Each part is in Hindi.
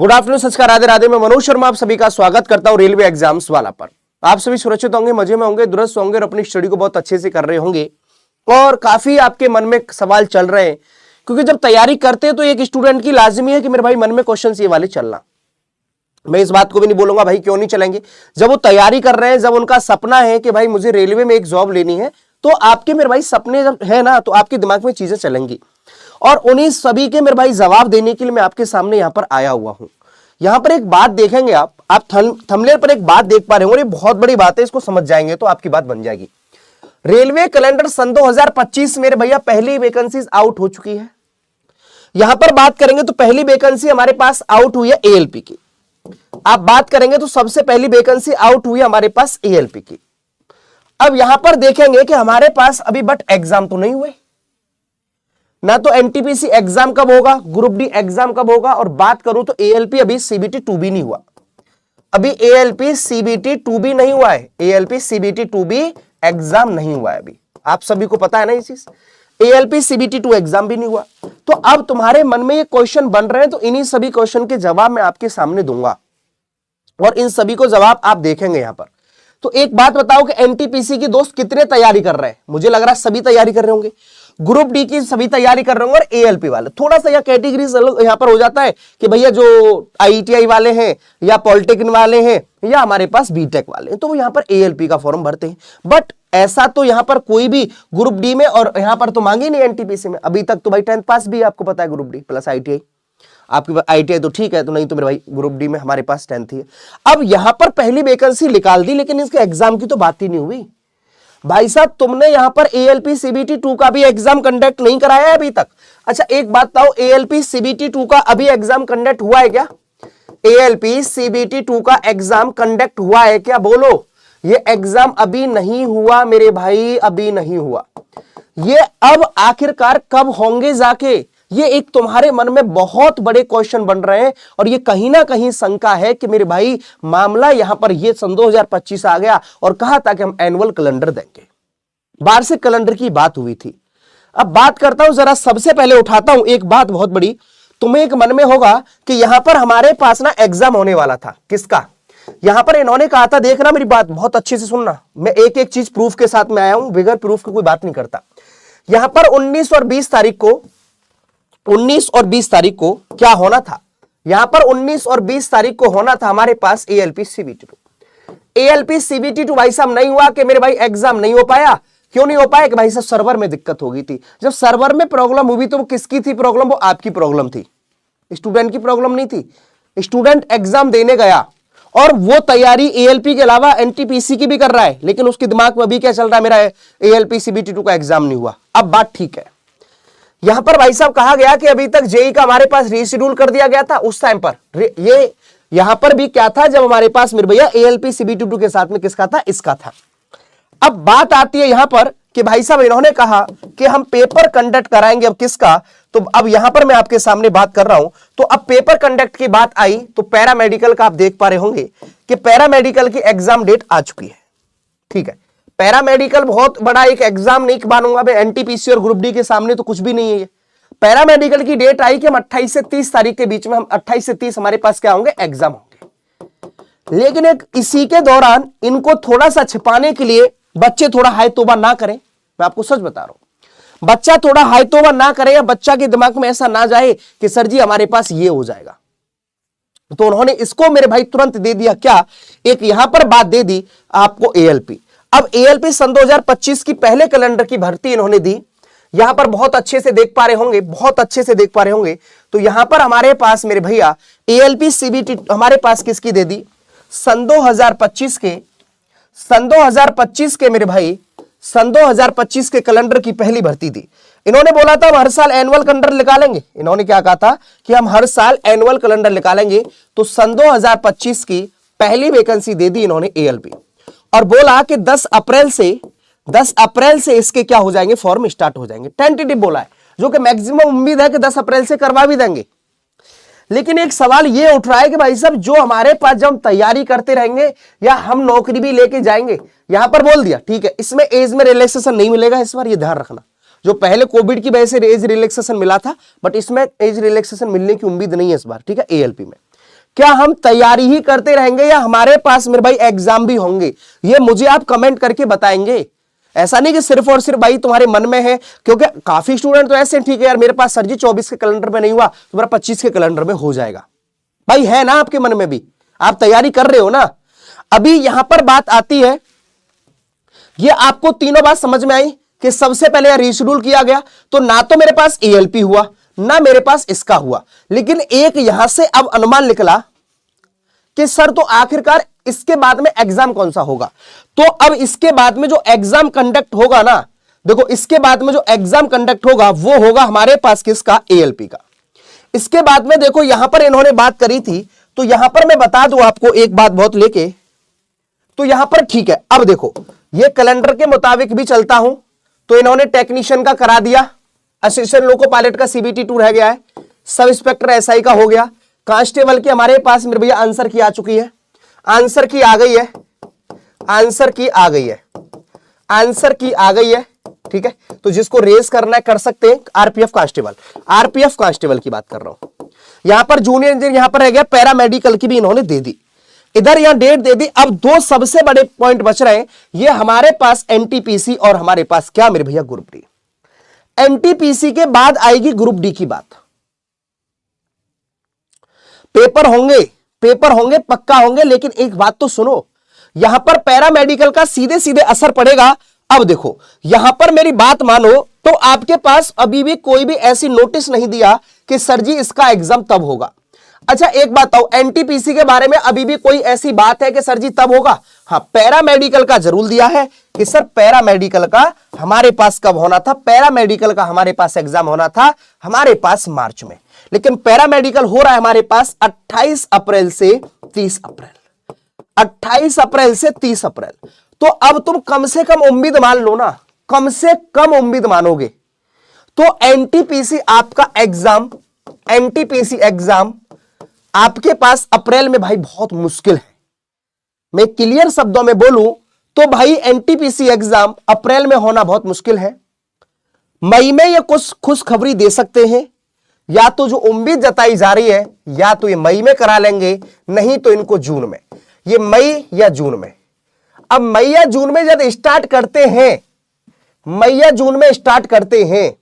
गुड आफ्टरनून, सत्कार, राधे राधे। मैं मनोज शर्मा आप सभी का स्वागत करता हूं रेलवे एग्जाम्स वाला पर। आप सभी सुरक्षित होंगे, मजे में होंगे, दुरुस्त होंगे और अपनी स्टडी को बहुत अच्छे से कर रहे होंगे। और काफी आपके मन में सवाल चल रहे हैं, क्योंकि जब तैयारी करते हैं तो एक स्टूडेंट की लाजमी है कि मेरे भाई मन में क्वेश्चन ये वाले चलना। मैं इस बात को भी नहीं बोलूंगा भाई क्यों नहीं चलेंगे। जब वो तैयारी कर रहे हैं, जब उनका सपना है कि भाई मुझे रेलवे में एक जॉब लेनी है, तो आपके मेरे भाई सपने जब है ना, तो आपके दिमाग में चीजें चलेंगी। और उन्हीं सभी के मेरे भाई जवाब देने के लिए मैं आपके सामने यहां पर आया हुआ हूं। यहां पर एक बात देखेंगे आप थंबनेल पर एक बात देख पा रहे होंगे, बहुत बड़ी बात है, इसको समझ जाएंगे तो आपकी बात बन जाएगी। रेलवे कैलेंडर सन 2025 मेरे भैया पहली वैकेंसी आउट हो चुकी है। यहां पर बात करेंगे तो पहली वैकेंसी हमारे पास आउट हुई है एएलपी की। आप बात करेंगे तो सबसे पहली वैकेंसी आउट हुई हमारे पास एएलपी की। अब यहां पर देखेंगे कि हमारे पास अभी बट एग्जाम तो नहीं हुए ना, तो एनटीपीसी एग्जाम कब होगा, ग्रुप डी एग्जाम कब होगा। और बात करूं तो एएलपी अभी सीबीटी 2B नहीं हुआ, अभी एएलपी सीबीटी 2B नहीं हुआ है, एएलपी सीबीटी 2B एग्जाम नहीं हुआ है अभी। आप सभी को पता है ना ये चीज, एएलपी सीबीटी 2 एग्जाम भी नहीं हुआ। तो अब तुम्हारे मन में ये क्वेश्चन बन रहे हैं, तो इन्हीं सभी क्वेश्चन के जवाब मैं आपके सामने दूंगा और इन सभी को जवाब आप देखेंगे यहां पर। तो एक बात बताओ कि एनटीपीसी के दोस्त कितने तैयारी कर रहे हैं। मुझे लग रहा है सभी तैयारी कर रहे होंगे, ग्रुप डी की सभी तैयारी कर रहे होंगे, और एएलपी वाले थोड़ा सा यह कैटेगरी यहां पर हो जाता है कि भैया जो आईटीआई वाले हैं या पॉलिटेक्निक वाले हैं या हमारे पास बीटेक वाले हैं, तो वो यहां पर एएलपी का फॉर्म भरते हैं। बट ऐसा तो यहां पर कोई भी ग्रुप डी में और यहां पर तो मांगी नहीं एनटीपीसी में अभी तक। तो भाई 10th पास भी आपको पता है, ग्रुप डी प्लस आईटीआई। आपकी आईटीआई तो ठीक है, तो नहीं तो मेरे भाई ग्रुप डी में हमारे पास 10th ही है। अब यहां पर पहली वैकेंसी निकाल दी, लेकिन इसके एग्जाम की तो बात ही नहीं हुई। भाई साहब तुमने यहां पर एएलपी सीबीटी 2 का भी एग्जाम कंडक्ट नहीं कराया है अभी तक। अच्छा एक बात बताओ, एएलपी सीबीटी 2 का अभी एग्जाम कंडक्ट हुआ है क्या? एएलपी सीबीटी 2 का एग्जाम कंडक्ट हुआ है क्या? बोलो। ये एग्जाम अभी नहीं हुआ मेरे भाई, अभी नहीं हुआ। ये अब आखिरकार कब होंगे जाके, ये एक तुम्हारे मन में बहुत बड़े क्वेश्चन बन रहे हैं। और ये कहीं ना कहीं शंका है कि मेरे भाई मामला यहां पर ये सन 2025 आ गया और कहा था कि हम एनुअल कैलेंडर देंगे, वार्षिक कैलेंडर की बात हुई थी। अब बात करता हूं, जरा सबसे पहले उठाता हूं एक बात बहुत बड़ी। तुम्हें एक मन में होगा कि यहां पर हमारे पास ना एग्जाम होने वाला था, किसका? यहां पर इन्होंने कहा था, देखना मेरी बात बहुत अच्छे से सुनना, मैं एक एक चीज प्रूफ के साथ में आया हूं, बगैर प्रूफ की कोई बात नहीं करता। यहां पर 19 और 20 तारीख को 19 और 20 तारीख को क्या होना था? यहां पर 19 और 20 तारीख को होना था हमारे पास एएलपी सीबीटी 2। एएलपी सीबीटी 2 भाई साहब नहीं हुआ कि मेरे भाई एग्जाम नहीं हो पाया। क्यों नहीं हो पाया? कि भाई साहब सर्वर में दिक्कत हो गई थी। जब सर्वर में प्रॉब्लम हुई तो वो किसकी थी प्रॉब्लम? वो आपकी प्रॉब्लम थी, स्टूडेंट की प्रॉब्लम नहीं थी। स्टूडेंट एग्जाम देने गया और वो तैयारी एएलपी के अलावा एनटीपीसी की भी कर रहा है, लेकिन उसके दिमाग में अभी क्या चल रहा है, मेरा एएलपी सीबीटी 2 का एग्जाम नहीं हुआ। अब बात ठीक है, यहां पर भाई साहब कहा गया कि अभी तक जेई का हमारे पास रीशेड्यूल कर दिया गया था। उस टाइम पर ये यहां पर भी क्या था, जब हमारे पास मेरे भैया एएलपी सीबीटी 2 के साथ में किसका था? इसका था। अब बात आती है यहां पर कि भाई साहब इन्होंने कहा कि हम पेपर कंडक्ट कराएंगे। अब किसका? तो अब यहां पर मैं आपके सामने बात कर रहा हूं, तो अब पेपर कंडक्ट की बात आई तो पैरामेडिकल का आप देख पा रहे होंगे कि पैरामेडिकल की एग्जाम डेट आ चुकी है। ठीक है, पैरामेडिकल बहुत बड़ा एक एग्जाम नहीं मानूंगा मैं, एनटीपीसी और ग्रुप डी के सामने तो कुछ भी नहीं है ये। पैरामेडिकल की डेट आई कि हम 28 से 30 तारीख के बीच में, हम 28 से 30 हमारे पास क्या होंगे? एग्जाम होंगे। लेकिन एक इसी के दौरान इनको थोड़ा सा छिपाने के लिए बच्चे थोड़ा हाय तौबा ना करें, मैं आपको सच बता रहा हूं, बच्चा थोड़ा हाय तौबा ना करे या बच्चा के दिमाग में ऐसा ना जाए कि सर जी हमारे पास ये हो जाएगा, तो उन्होंने इसको मेरे भाई तुरंत दे दिया क्या, एक यहां पर बात दे दी आपको एएलपी। अब एएलपी सन 2025 की पहले कैलेंडर की भर्ती इन्होंने दी। यहां पर बहुत अच्छे से देख पा रहे होंगे, बहुत अच्छे से देख पा रहे होंगे। तो यहां पर हमारे पास मेरे भैया एएलपी सीबीटी हमारे पास किसकी दे दी? सन 2025 के मेरे भाई सन 2025 के कैलेंडर की पहली भर्ती थी। इन्होंने बोला था हम हर साल एनुअल कैलेंडर निकालेंगे। इन्होंने क्या कहा था कि हम हर साल एनुअल कैलेंडर निकालेंगे। तो सन 2025 की पहली वैकेंसी दे दी इन्होंने एएलपी, और बोला कि 10 अप्रैल से इसके क्या हो जाएंगे? फॉर्म स्टार्ट हो जाएंगे। टेंटेटिव बोला है, जो कि मैक्सिमम उम्मीद है कि 10 अप्रैल से करवा भी देंगे। लेकिन एक सवाल यह उठ रहा है कि भाई साहब जो हमारे पास जब हम तैयारी करते रहेंगे या हम नौकरी भी लेके जाएंगे, यहां पर बोल दिया ठीक है, इसमें एज में रिलैक्सेशन नहीं मिलेगा इस बार, ये ध्यान रखना। जो पहले कोविड की वजह से एज रिलैक्सेशन मिला था, बट इसमें एज रिलैक्सेशन मिलने की उम्मीद नहीं है इस बार, ठीक है, एएलपी में। क्या हम तैयारी ही करते रहेंगे या हमारे पास मेरे भाई एग्जाम भी होंगे? ये मुझे आप कमेंट करके बताएंगे। ऐसा नहीं कि सिर्फ और सिर्फ भाई तुम्हारे मन में है, क्योंकि काफी स्टूडेंट तो ऐसे ठीक है यार मेरे पास सर जी 24 के कैलेंडर में नहीं हुआ, तुम्हारा 25 के कैलेंडर में हो जाएगा। भाई है ना आपके मन में भी, आप तैयारी कर रहे हो ना। अभी यहां पर बात आती है, ये आपको तीनों बात समझ में आई कि सबसे पहले रीशेड्यूल किया गया, तो ना तो मेरे पास एएलपी हुआ ना मेरे पास इसका हुआ, लेकिन एक यहां से अब अनुमान निकला कि सर तो आखिरकार इसके बाद में एग्जाम कौन सा होगा। तो अब इसके बाद में जो एग्जाम कंडक्ट होगा ना, देखो इसके बाद में जो एग्जाम कंडक्ट होगा वो होगा हमारे पास किसका, एएलपी का। इसके बाद में देखो यहां पर इन्होंने बात करी थी, तो यहां पर मैं बता दूं आपको एक बात बहुत लेके, तो यहां पर ठीक है। अब देखो ये कैलेंडर के मुताबिक भी चलता हूं, तो इन्होंने टेक्नीशियन का करा दिया, असिस्टेंट लोको पायलट का सीबीटी 2 रह गया है, सब इंस्पेक्टर एसआई का हो गया, कांस्टेबल की हमारे पास मेरे भैया आंसर की आ चुकी है, आंसर की आ गई है, आंसर की आ गई है, आंसर की आ गई है। ठीक है, तो जिसको रेस करना है कर सकते हैं। आरपीएफ कांस्टेबल, आरपीएफ कांस्टेबल की बात कर रहा हूं। यहां पर जूनियर इंजीनियर यहां पर रह गया, पैरामेडिकल की भी इन्होंने दे दी, इधर यहां डेट दे दी। अब दो सबसे बड़े पॉइंट बच रहे हैं, ये हमारे पास एनटीपीसी और हमारे पास क्या मेरे भैया ग्रुप डी। एनटीपीसी के बाद आएगी ग्रुप डी की बात। पेपर होंगे, पेपर होंगे पक्का होंगे, लेकिन एक बात तो सुनो, यहां पर पैरामेडिकल का सीधे सीधे असर पड़ेगा। अब देखो यहां पर मेरी बात मानो, तो आपके पास अभी भी कोई भी ऐसी नोटिस नहीं दिया कि सर जी इसका एग्जाम तब होगा। अच्छा एक बात बताओ, एनटीपीसी के बारे में अभी भी कोई ऐसी बात है कि सर जी तब होगा? हाँ, पैरामेडिकल का जरूर दिया है कि सर पैरामेडिकल का हमारे पास कब होना था, पैरामेडिकल का हमारे पास एग्जाम होना था हमारे पास मार्च में, लेकिन पैरामेडिकल हो रहा है हमारे पास 28 अप्रैल से 30 अप्रैल, 28 अप्रैल से 30 अप्रैल। तो अब तुम कम से कम उम्मीद मान लो ना, कम से कम उम्मीद मानोगे तो एनटीपीसी आपका एग्जाम, एनटीपीसी एग्जाम आपके पास अप्रैल में भाई बहुत मुश्किल है। मैं क्लियर शब्दों में बोलूं तो भाई एनटीपीसी एग्जाम अप्रैल में होना बहुत मुश्किल है। मई में ये कुछ खुशखबरी दे सकते हैं, या तो जो उम्मीद जताई जा रही है या तो ये मई में करा लेंगे, नहीं तो इनको जून में, ये मई या जून में। अब मई या जून में जब स्टार्ट करते हैं, मई या जून में स्टार्ट करते हैं,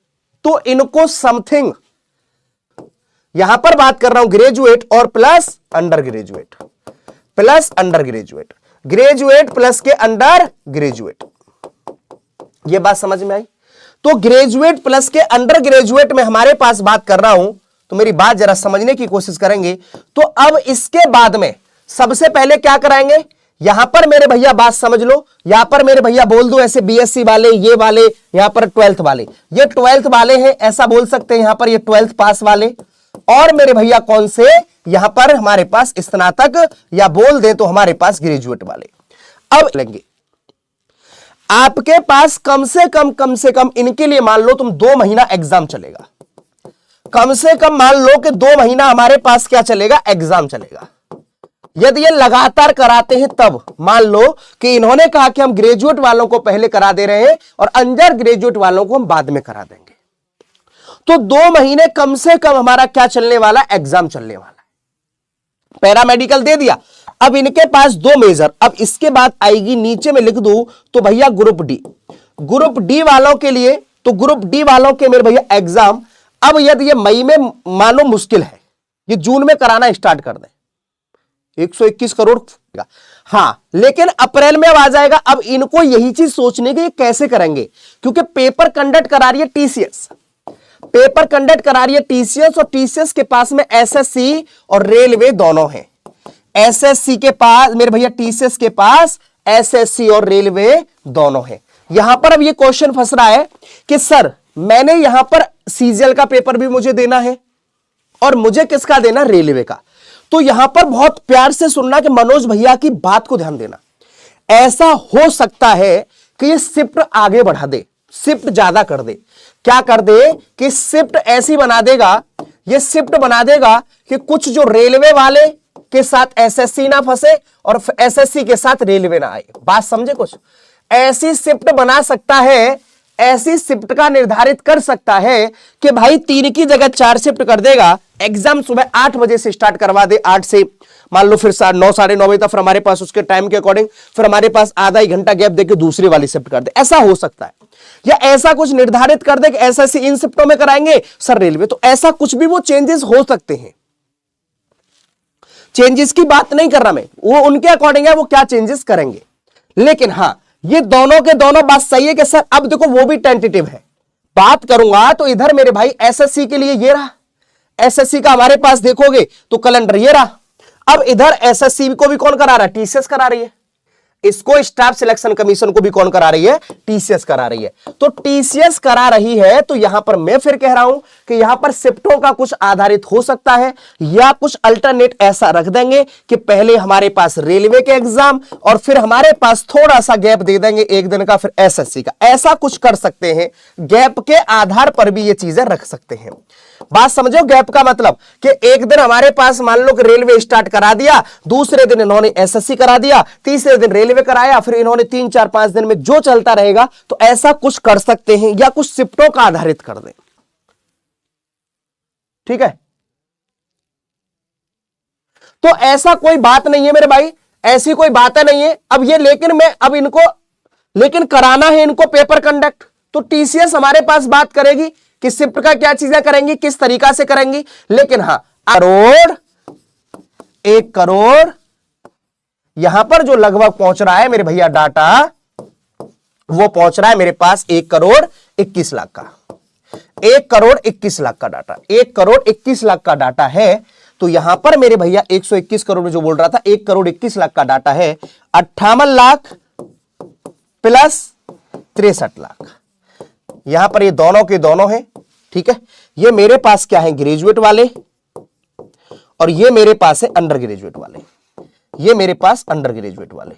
तो इनको समथिंग, यहां पर बात कर रहा हूं ग्रेजुएट और plus under graduate, plus under graduate, graduate plus के अंडर ग्रेजुएट, यह बात समझ में आई? तो ग्रेजुएट प्लस के अंडर ग्रेजुएट में हमारे पास बात कर रहा हूं, तो मेरी बात जरा समझने की कोशिश करेंगे। तो अब इसके बाद में सबसे पहले क्या कराएंगे, यहां पर मेरे भैया बात समझ लो, यहां पर मेरे भैया बोल दो ऐसे बीएससी वाले, ये वाले, यहां पर 12th वाले, ये 12th वाले हैं ऐसा बोल सकते हैं, यहां पर ये 12th पास वाले, और मेरे भैया कौन से, यहां पर हमारे पास स्नातक, या बोल दे तो हमारे पास ग्रेजुएट वाले। अब लेंगे आपके पास कम से कम इनके लिए मान लो तुम 2 महीना एग्जाम चलेगा, कम से कम मान लो कि 2 महीना हमारे पास क्या चलेगा, एग्जाम चलेगा। यदि ये लगातार कराते हैं तब, मान लो कि इन्होंने कहा कि हम ग्रेजुएट वालों को पहले करा दे रहे हैं और अंडर ग्रेजुएट वालों को हम बाद में करा देंगे, तो 2 महीने कम से कम हमारा क्या चलने वाला, एग्जाम चलने वाला है। पैरामेडिकल दे दिया, अब इनके पास 2 मेजर। अब इसके बाद आएगी, नीचे में लिख दूं तो भैया ग्रुप डी, ग्रुप डी वालों के लिए, तो ग्रुप डी वालों के मेरे भैया एग्जाम, अब यदि ये मई में मानो मुश्किल है, ये जून में कराना स्टार्ट कर दें, 121 करोड़, हां, लेकिन अप्रैल में अब आ जाएगा। अब इनको यही चीज सोचने की कैसे करेंगे, क्योंकि पेपर कंडक्ट करा रही है टीसीएस, पेपर कंडक्ट करा रही है टीसीएस, और टीसीएस के पास में एसएससी और रेलवे दोनों हैं। एसएससी के पास मेरे भैया, टीसीएस के पास एसएससी और रेलवे दोनों हैं। यहां पर अब ये क्वेश्चन फंस रहा है कि सर मैंने यहां पर सीजीएल का पेपर भी मुझे देना है और मुझे किसका देना, रेलवे का। तो यहां पर बहुत प्यार से सुनना कि मनोज भैया की बात को ध्यान देना। ऐसा हो सकता है कि ये शिफ्ट आगे बढ़ा दे, शिफ्ट ज्यादा कर दे, क्या कर दे कि शिफ्ट ऐसी बना देगा, ये शिफ्ट बना देगा कि कुछ जो रेलवे वाले के साथ एसएससी ना फंसे और एसएससी के साथ रेलवे ना आए। बात समझे, कुछ ऐसी शिफ्ट बना सकता है, ऐसी शिफ्ट का निर्धारित कर सकता है कि भाई 3 की जगह 4 शिफ्ट कर देगा, एग्जाम सुबह 8 बजे से स्टार्ट करवा दे, 8 से मान लो फिर 9 साढ़े 9 बजे तक, फिर हमारे पास उसके टाइम के अकॉर्डिंग फिर हमारे पास आधा ही घंटा गैप देके दूसरी वाली शिफ्ट कर दे, ऐसा हो सकता है। या ऐसा कुछ निर्धारित कर दे कि ऐसा इन शिफ्टों में कराएंगे सर रेलवे, तो ऐसा कुछ भी वो चेंजेस हो सकते हैं। चेंजेस की बात नहीं कर रहा मैं, वो उनके अकॉर्डिंग है वो क्या चेंजेस करेंगे। लेकिन हां ये दोनों के दोनों बात सही है कि सर अब देखो वो भी टेंटेटिव है। बात करूंगा तो इधर मेरे भाई एसएससी के लिए ये रहा, एसएससी का हमारे पास देखोगे तो कैलेंडर ये रहा। अब इधर एसएससी को भी कौन करा रहा है, टीसीएस करा रही है। इसको स्टाफ सिलेक्शन कमीशन को भी कौन करा रही है, टीसीएस करा रही है। तो टीसीएस करा रही है तो यहां पर मैं फिर कह रहा हूं कि यहां पर शिफ्टों का कुछ आधारित हो सकता है, या कुछ अल्टरनेट ऐसा रख देंगे कि पहले हमारे पास रेलवे के एग्जाम और फिर हमारे पास थोड़ा सा गैप दे देंगे 1 दिन का, फिर एसएससी का, ऐसा कुछ कर सकते हैं। गैप के आधार पर भी ये चीजें रख सकते हैं। बात समझो गैप का मतलब कि एक दिन हमारे पास मान लो कि रेलवे स्टार्ट करा दिया, दूसरे दिन इन्होंने एसएससी करा दिया, तीसरे दिन रेलवे कराया, फिर इन्होंने 3 4 5 दिन में जो चलता रहेगा, तो ऐसा कुछ कर सकते हैं या कुछ शिफ्टों का आधारित कर दें। ठीक है, तो ऐसा कोई बात नहीं है मेरे भाई, ऐसी कोई बात नहीं है। अब ये लेकिन मैं अब इनको लेकिन कराना है इनको पेपर कंडक्ट, तो टीसीएस हमारे पास बात करेगी कि शिफ्ट का क्या चीजें करेंगी, किस तरीका से करेंगी। लेकिन हां करोड़ 1 करोड़ यहां पर जो लगभग पहुंच रहा है मेरे भैया डाटा, वो पहुंच रहा है मेरे पास 1 करोड़ 21 लाख का, 1 करोड़ 21 लाख का डाटा, 1 करोड़ 21 लाख का डाटा है। तो यहां पर मेरे भैया 121 करोड़ जो बोल रहा था, 1 करोड़ 21 लाख का डाटा है, 58 लाख प्लस 63 लाख। यहां पर ये दोनों के दोनों हैं। ठीक है, ये मेरे पास क्या है, ग्रेजुएट वाले, और ये मेरे पास है अंडर ग्रेजुएट वाले, ये मेरे पास अंडर ग्रेजुएट वाले,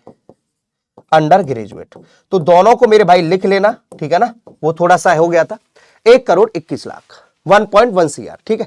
अंडर ग्रेजुएट। तो दोनों को मेरे भाई लिख लेना, ठीक है ना, वो थोड़ा सा हो गया था। 1 करोड़ 21 लाख 1.1 CR। ठीक है,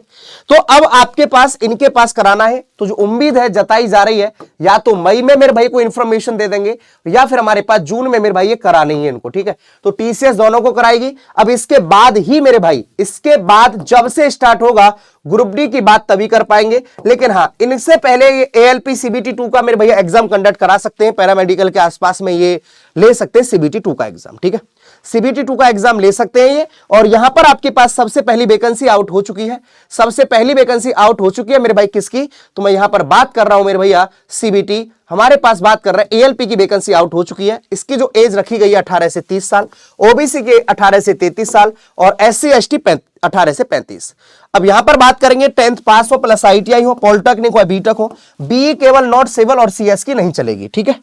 तो अब आपके पास इनके पास कराना है, तो जो उम्मीद है जताई जा रही है, या तो मई में मेरे भाई को इंफॉर्मेशन दे देंगे, या फिर हमारे पास जून में मेरे भाई ये करानी है इनको। ठीक है, तो टीसीएस दोनों को कराएगी। अब इसके बाद ही मेरे भाई, इसके बाद जब से स्टार्ट होगा ग्रुप डी की बात तभी कर पाएंगे। लेकिन हाँ, इनसे पहले एएलपी सीबीटी 2 का मेरे भैया एग्जाम कंडक्ट करा सकते हैं, पैरामेडिकल के आसपास में ये ले सकते हैं सीबीटी 2 का एग्जाम। ठीक है, सीबीटी 2 का एग्जाम ले सकते हैं ये। और यहां पर आपके पास सबसे पहली वैकेंसी आउट हो चुकी है, सबसे पहली वैकेंसी आउट हो चुकी है मेरे भाई किसकी, तो मैं यहां पर बात कर रहा हूं मेरे भैया सीबीटी, हमारे पास बात कर रहे हैं एएलपी की वैकेंसी आउट हो चुकी है। इसकी जो एज रखी गई है 18 से 30 साल, ओबीसी के 18 से 33 साल, और एससी एसटी 18 से 35। अब यहां पर बात करेंगे 10th पास हो प्लस आईटीआई हो, पॉलिटेक्निक हो, बीटेक हो, बीई केवल नॉट सिविल और सीएस की नहीं चलेगी। ठीक है,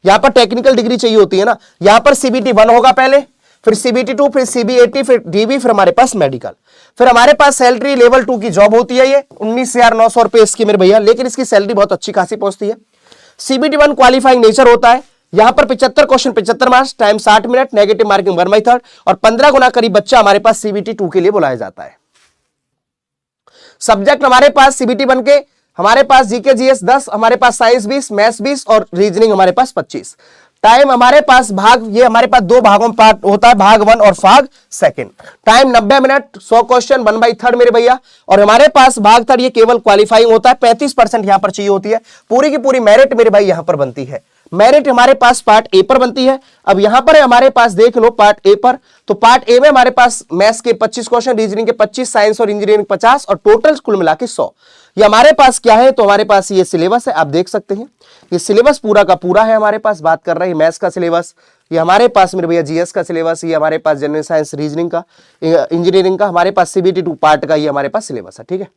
यहां पर टेक्निकल डिग्री चाहिए होती है ना। यहां पर सीबीटी 1 होगा पहले, फिर सीबीटी 2, फिर सीबीएटी, फिर डीबी, फिर हमारे पास मेडिकल, फिर हमारे पास सैलरी लेवल 2 की जॉब होती है। ये 19,900 रुपए इसकी मेरे भैया, लेकिन इसकी सैलरी बहुत अच्छी खासी पहुंचती है। सीबीटी 1 क्वालिफाइंग नेचर होता है। यहां पर 75 question 75 marks, time 60 minute, negative marking 1/3, और 15 गुना करीब बच्चा हमारे पास सीबीटी 2 के लिए बुलाया जाता है। सब्जेक्ट हमारे पास सीबीटी 1 के हमारे पास जीके जीएस 10, हमारे पास साइंस 20, मैथ्स 20 और रीजनिंग हमारे पास 25। टाइम हमारे पास भाग, ये हमारे पास 2 भागों में पार्ट होता है, भाग 1 और भाग 2। टाइम 90 मिनट, 100 क्वेश्चन 1/3 मेरे भैया। और हमारे पास भाग 3 ये केवल क्वालिफाइंग होता है, 35% यहां पर चाहिए होती है। पूरी की पूरी मेरिट मेरे भाई यहां पर बनती है। मेरिट हमारे पास पार्ट ए पर बनती है। अब यहां पर हमारे पास देख लो पार्ट ए पर, तो पार्ट ए में हमारे पास मैथ्स के 25 क्वेश्चन, रीजनिंग के 25, साइंस और इंजीनियरिंग 50, और टोटल कुल मिला के 100। ये हमारे पास क्या है, तो हमारे पास ये सिलेबस है, आप देख सकते हैं ये सिलेबस पूरा का पूरा है हमारे पास। बात कर रहे हैं मैथ्स का सिलेबस, ये हमारे पास मेरे भैया जीएस का सिलेबस, ये हमारे पास जनरल साइंस, रीजनिंग का, इंजीनियरिंग का, हमारे पास सीबीटी 2 पार्ट का ये हमारे पास सिलेबस है। ठीक है,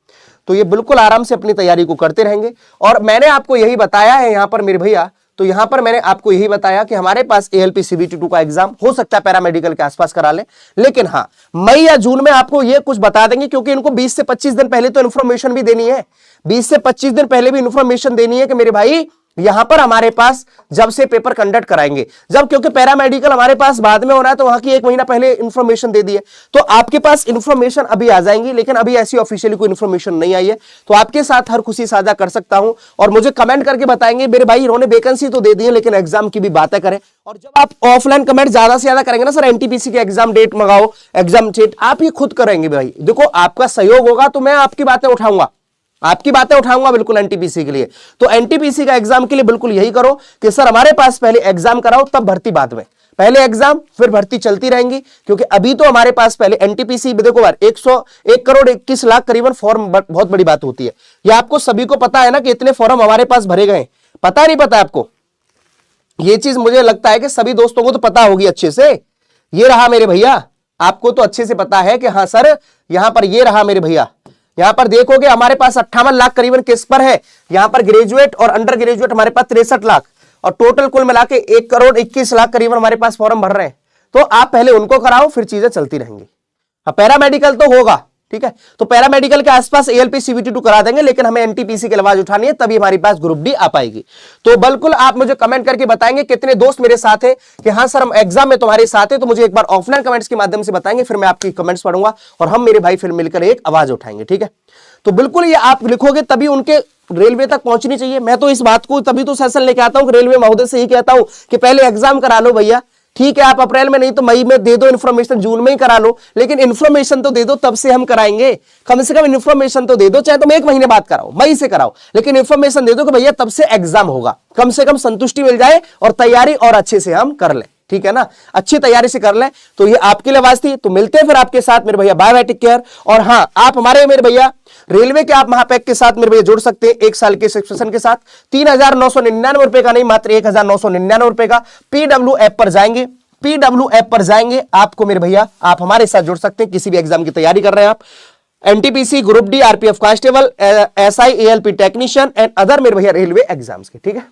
तो ये बिल्कुल आराम से अपनी तैयारी को करते रहेंगे। और मैंने आपको यही बताया है यहां पर मेरे भैया, तो यहां पर मैंने आपको यही बताया कि हमारे पास एएलपी सीबीटी 2 का एग्जाम हो सकता है पैरामेडिकल के आसपास करा ले। लेकिन हाँ, मई या जून में आपको ये कुछ बता देंगे, क्योंकि इनको 20 से 25 दिन पहले तो इन्फॉर्मेशन भी देनी है, 20 से 25 दिन पहले भी इन्फॉर्मेशन देनी है कि मेरे भाई यहां पर हमारे पास जब से पेपर कंडक्ट कराएंगे, जब क्योंकि पैरामेडिकल हमारे पास बाद में हो रहा है तो वहां की 1 महीना पहले इंफॉर्मेशन दे दी है, तो आपके पास इंफॉर्मेशन अभी आ जाएंगी, लेकिन अभी ऐसी ऑफिशियली कोई इंफॉर्मेशन नहीं आई है। तो आपके साथ हर खुशी साझा कर सकता हूं और मुझे कमेंट करके बताएंगे मेरे भाई इन्होंने वैकेंसी तो दे दी है लेकिन एग्जाम की भी बातें करें। और जब आप ऑफलाइन कमेंट ज्यादा से ज्यादा करेंगे ना, सर एनटीपीसी के एग्जाम डेट मंगाओ, एग्जाम डेट, आप ये खुद करेंगे भाई, देखो आपका सहयोग होगा तो मैं आपकी बातें उठाऊंगा, आपकी बातें उठाऊंगा बिल्कुल एनटीपीसी के लिए। तो एनटीपीसी का एग्जाम के लिए बिल्कुल यही करो कि सर हमारे पास पहले एग्जाम कराओ तब भर्ती बाद में, पहले एग्जाम फिर भर्ती चलती रहेंगी, क्योंकि अभी तो हमारे पास पहले एनटीपीसी देखो यार 101 करोड़ 21 लाख करीबन फॉर्म, बहुत बड़ी बात होती है। ये आपको सभी को पता है ना कि इतने फॉर्म हमारे पास भरे गए, पता नहीं पता आपको? ये चीज मुझे लगता है कि सभी दोस्तों को तो पता होगी अच्छे से। ये रहा मेरे भैया, आपको तो अच्छे से पता है कि हाँ सर यहां पर ये रहा मेरे भैया, यहां पर देखोगे हमारे पास 58 लाख करीबन किस पर है, यहां पर ग्रेजुएट और अंडर ग्रेजुएट हमारे पास 63 लाख, और टोटल कुल मिला के 1 करोड़ 21 लाख करीबन हमारे पास फॉर्म भर रहे हैं। तो आप पहले उनको कराओ फिर चीजें चलती रहेंगी। हाँ पैरामेडिकल तो होगा, ठीक है, तो पैरामेडिकल के आसपास एएलपी सीबीटी 2 करा देंगे, लेकिन हमें एनटीपीसी की आवाज उठानी है तभी हमारे पास ग्रुप डी आ पाएगी। तो बिल्कुल आप मुझे कमेंट करके बताएंगे कितने दोस्त मेरे साथ हैं कि हाँ सर हम एग्जाम में तुम्हारे साथ हैं, तो मुझे एक बार ऑफलाइन कमेंट्स के माध्यम से बताएंगे, फिर मैं आपकी कमेंट्स पढ़ूंगा और हम मेरे भाई फिर मिलकर एक आवाज उठाएंगे, ठीक है। तो बिल्कुल ये आप लिखोगे तभी उनके रेलवे तक पहुंचनी चाहिए। मैं तो इस बात को तभी तो सेशन लेके आता हूं कि रेलवे महोदय से ही कहता हूं कि पहले एग्जाम करा लो भैया, ठीक है आप अप्रैल में नहीं तो मई में दे दो इन्फॉर्मेशन, जून में ही करा लो, लेकिन इन्फॉर्मेशन तो दे दो तब से हम कराएंगे। कम से कम इन्फॉर्मेशन तो दे दो, चाहे तुम 1 महीने बाद कराओ, मई से कराओ, लेकिन इन्फॉर्मेशन दे दो कि भैया तब से एग्जाम होगा, कम से कम संतुष्टि मिल जाए और तैयारी और अच्छे से हम कर ले, ठीक है ना, अच्छी तैयारी से कर ले। तो ये आपके लिए आवाज थी। तो मिलते हैं फिर आपके साथ मेरे भैया, बाय बाय, टेक केयर। और हाँ आप हमारे मेरे भैया रेलवे के आप महापैक के साथ मेरे भैया जुड़ सकते हैं 1 साल के सब्सक्रिप्शन के साथ, 3,999 रुपए का नहीं, मात्र 1,999 रुपए का। पीडब्ल्यू ऐप पर जाएंगे, पीडब्ल्यू ऐप पर जाएंगे, आपको मेरे भैया आप हमारे साथ जुड़ सकते हैं, किसी भी एग्जाम की तैयारी कर रहे हैं आप, NTPC, group D, RPF constable, SI, ALP technician and other मेरे भैया रेलवे एग्जाम्स के, ठीक है।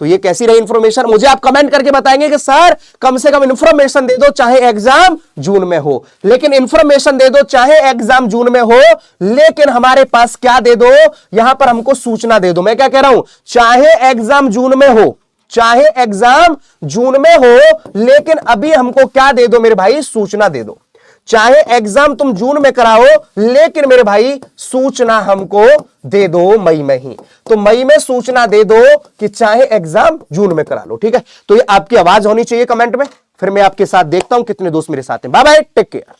तो ये कैसी रही इंफॉर्मेशन, मुझे आप कमेंट करके बताएंगे कि सर कम से कम इंफॉर्मेशन दे दो चाहे एग्जाम जून में हो, लेकिन इंफॉर्मेशन दे दो चाहे एग्जाम जून में हो, लेकिन हमारे पास क्या दे दो, यहां पर हमको सूचना दे दो। मैं क्या कह रहा हूं, चाहे एग्जाम जून में हो, चाहे एग्जाम जून में हो, लेकिन अभी हमको क्या दे दो मेरे भाई, सूचना दे दो। चाहे एग्जाम तुम जून में कराओ, लेकिन मेरे भाई सूचना हमको दे दो मई में ही। तो मई में सूचना दे दो कि चाहे एग्जाम जून में करा लो, ठीक है। तो ये आपकी आवाज होनी चाहिए कमेंट में, फिर मैं आपके साथ देखता हूं कितने दोस्त मेरे साथ हैं। Bye bye, take care.